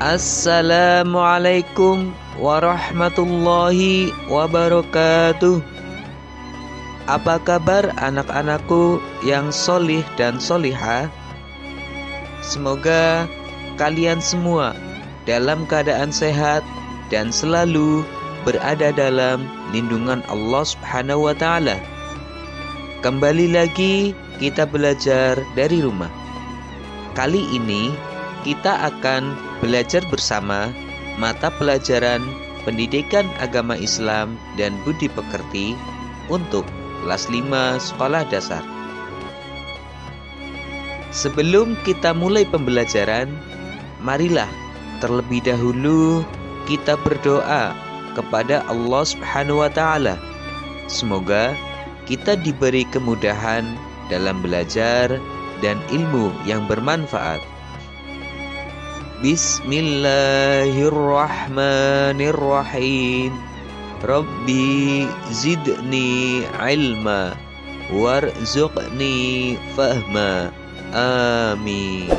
Assalamualaikum warahmatullahi wabarakatuh. Apa kabar anak-anakku yang solih dan solihah? Semoga kalian semua dalam keadaan sehat dan selalu berada dalam lindungan Allah Subhanahu wa Ta'ala. Kembali lagi kita belajar dari rumah. Kali ini kita akan belajar bersama mata pelajaran Pendidikan Agama Islam dan Budi Pekerti untuk kelas 5 sekolah dasar. Sebelum kita mulai pembelajaran, marilah terlebih dahulu kita berdoa kepada Allah Subhanahu wa Ta'ala. Semoga kita diberi kemudahan dalam belajar dan ilmu yang bermanfaat. Bismillahirrahmanirrahim. Rabbi zidni ilma warzuqni fahma. Amin.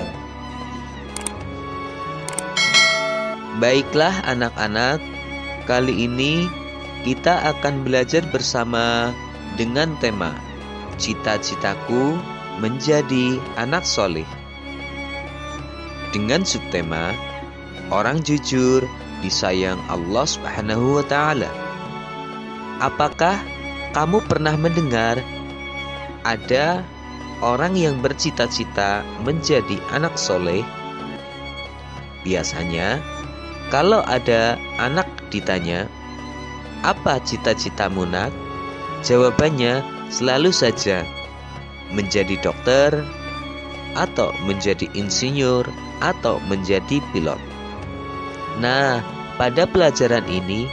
Baiklah anak-anak, kali ini kita akan belajar bersama dengan tema Cita-citaku menjadi anak soleh, dengan subtema orang jujur disayang Allah Subhanahu wa Ta'ala. Apakah kamu pernah mendengar ada orang yang bercita-cita menjadi anak soleh? Biasanya kalau ada anak ditanya, "Apa cita-citamu, nak?" Jawabannya selalu saja menjadi dokter, atau menjadi insinyur, atau menjadi pilot. Nah, pada pelajaran ini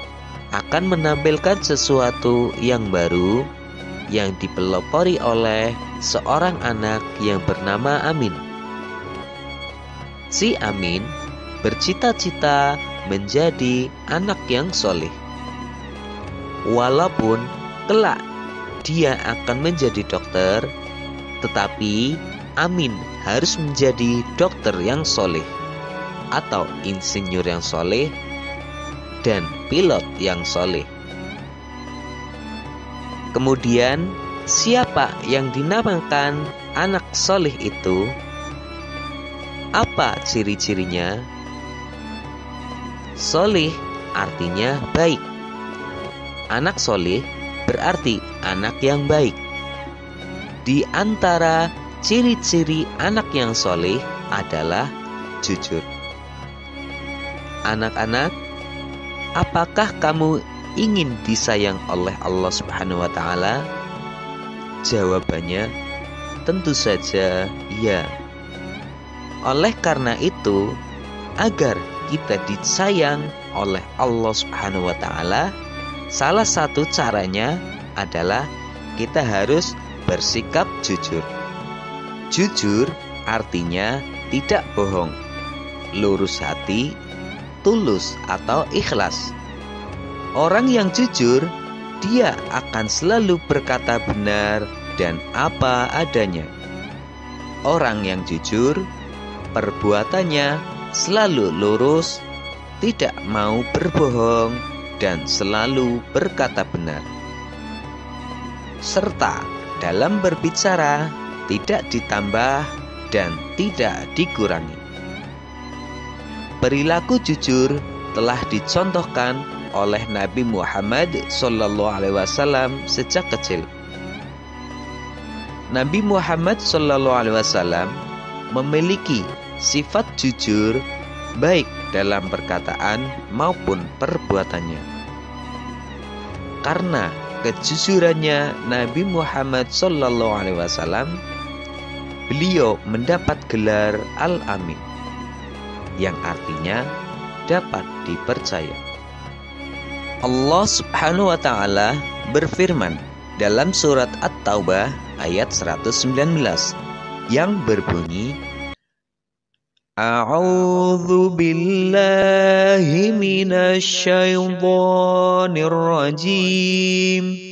akan menampilkan sesuatu yang baru yang dipelopori oleh seorang anak yang bernama Amin. Si Amin bercita-cita menjadi anak yang soleh. Walaupun kelak dia akan menjadi dokter, tetapi Amin harus menjadi dokter yang soleh, atau insinyur yang soleh, dan pilot yang soleh. Kemudian, siapa yang dinamakan anak soleh itu? Apa ciri-cirinya? Soleh artinya baik. Anak soleh berarti anak yang baik. Di antara ciri-ciri anak yang soleh adalah jujur. Anak-anak, apakah kamu ingin disayang oleh Allah Subhanahu wa Ta'ala? Jawabannya tentu saja ya. Oleh karena itu, agar kita disayang oleh Allah Subhanahu wa Ta'ala, salah satu caranya adalah kita harus bersikap jujur. Jujur artinya tidak bohong, lurus hati, tulus atau ikhlas. Orang yang jujur, dia akan selalu berkata benar dan apa adanya. Orang yang jujur, perbuatannya selalu lurus, tidak mau berbohong, dan selalu berkata benar. Serta dalam berbicara tidak ditambah dan tidak dikurangi. Perilaku jujur telah dicontohkan oleh Nabi Muhammad SAW sejak kecil. Nabi Muhammad SAW memiliki sifat jujur baik dalam perkataan maupun perbuatannya. Karena kejujurannya Nabi Muhammad SAW, beliau mendapat gelar Al-Amin, yang artinya dapat dipercaya. Allah Subhanahu wa Ta'ala berfirman dalam surat At-Taubah ayat 119 yang berbunyi, A'udzu billahi minasy syaithanir rajim.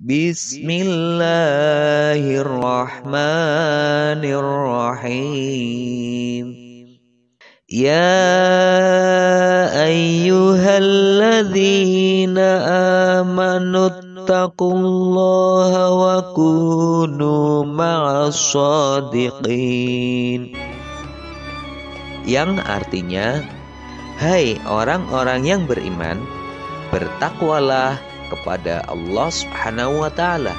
Bismillahirrahmanirrahim. Ya ayyuhalladzina amanu taqullaha wa kunu ma'as shadiqin. Yang artinya, hai orang-orang yang beriman, bertakwalah kepada Allah Subhanahu wa ta'ala,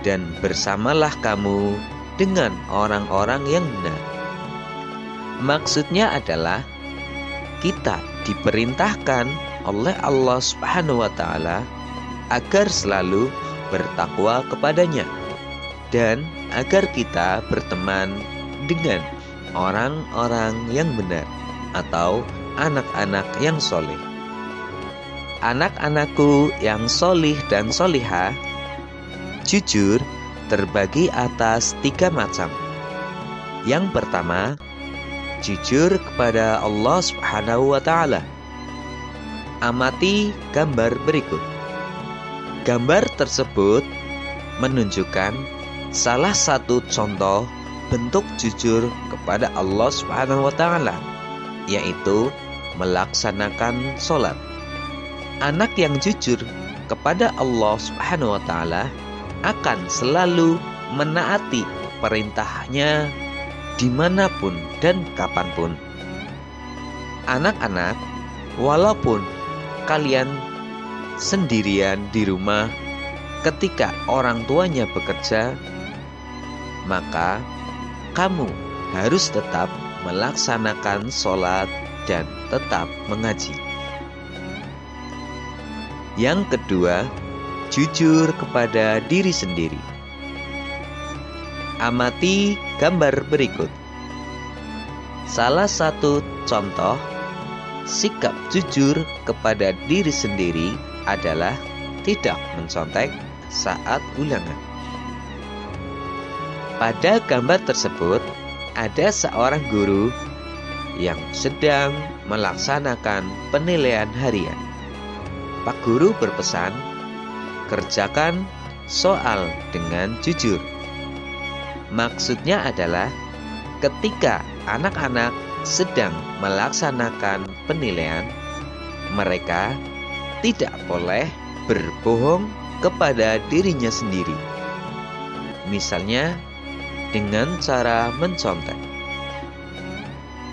dan bersamalah kamu dengan orang-orang yang benar. Maksudnya adalah kita diperintahkan oleh Allah Subhanahu wa ta'ala agar selalu bertakwa kepadanya, dan agar kita berteman dengan orang-orang yang benar atau anak-anak yang soleh. Anak-anakku yang solih dan solihah, jujur terbagi atas 3 macam. Yang pertama, jujur kepada Allah Subhanahu wa ta'ala. Amati gambar berikut. Gambar tersebut menunjukkan salah satu contoh bentuk jujur kepada Allah Subhanahu wa ta'ala, yaitu melaksanakan sholat. Anak yang jujur kepada Allah Subhanahu wa ta'ala akan selalu menaati perintahnya dimanapun dan kapanpun. Anak-anak, walaupun kalian sendirian di rumah ketika orang tuanya bekerja, maka kamu harus tetap melaksanakan sholat dan tetap mengaji. Yang kedua, jujur kepada diri sendiri. Amati gambar berikut. Salah satu contoh sikap jujur kepada diri sendiri adalah tidak mencontek saat ulangan. Pada gambar tersebut ada seorang guru yang sedang melaksanakan penilaian harian. Pak guru berpesan, kerjakan soal dengan jujur. Maksudnya adalah ketika anak-anak sedang melaksanakan penilaian, mereka tidak boleh berbohong kepada dirinya sendiri. Misalnya dengan cara mencontek.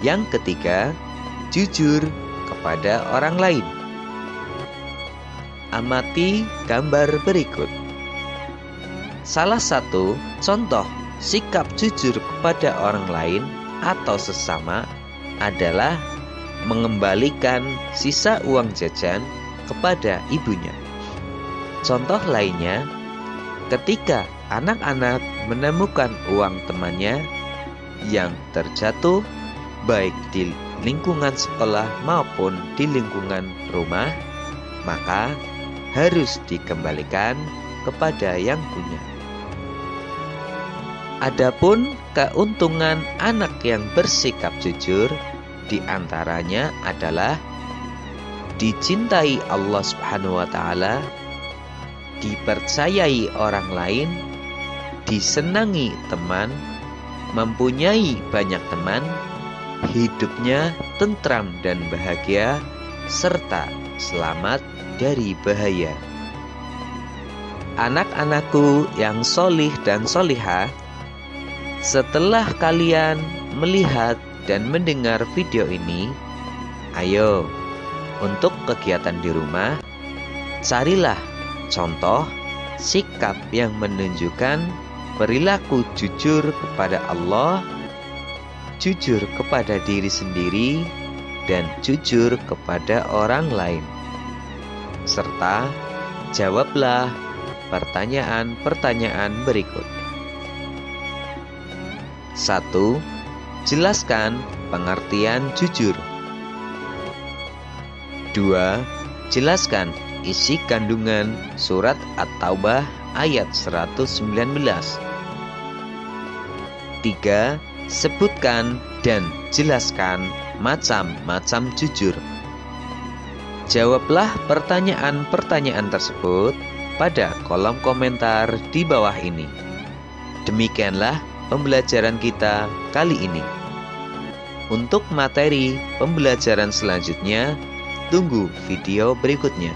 Yang ketiga, jujur kepada orang lain. Amati gambar berikut. Salah satu contoh sikap jujur kepada orang lain atau sesama adalah mengembalikan sisa uang jajan kepada ibunya. Contoh lainnya, ketika anak-anak menemukan uang temannya yang terjatuh baik di lingkungan sekolah maupun di lingkungan rumah, maka harus dikembalikan kepada yang punya. Adapun keuntungan anak yang bersikap jujur diantaranya adalah dicintai Allah Subhanahu wa ta'ala, dipercayai orang lain, disenangi teman, mempunyai banyak teman, hidupnya tentram dan bahagia, serta selamat dari bahaya. Anak-anakku yang solih dan solihah, setelah kalian melihat dan mendengar video ini, ayo untuk kegiatan di rumah, carilah contoh sikap yang menunjukkan perilaku jujur kepada Allah, jujur kepada diri sendiri, dan jujur kepada orang lain. Serta jawablah pertanyaan-pertanyaan berikut. 1. Jelaskan pengertian jujur. 2. Jelaskan isi kandungan surat At-Taubah ayat 119. 3. Sebutkan dan jelaskan macam-macam jujur. Jawablah pertanyaan-pertanyaan tersebut pada kolom komentar di bawah ini. Demikianlah pembelajaran kita kali ini. Untuk materi pembelajaran selanjutnya, tunggu video berikutnya.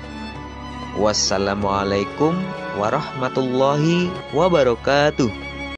Wassalamualaikum warahmatullahi wabarakatuh.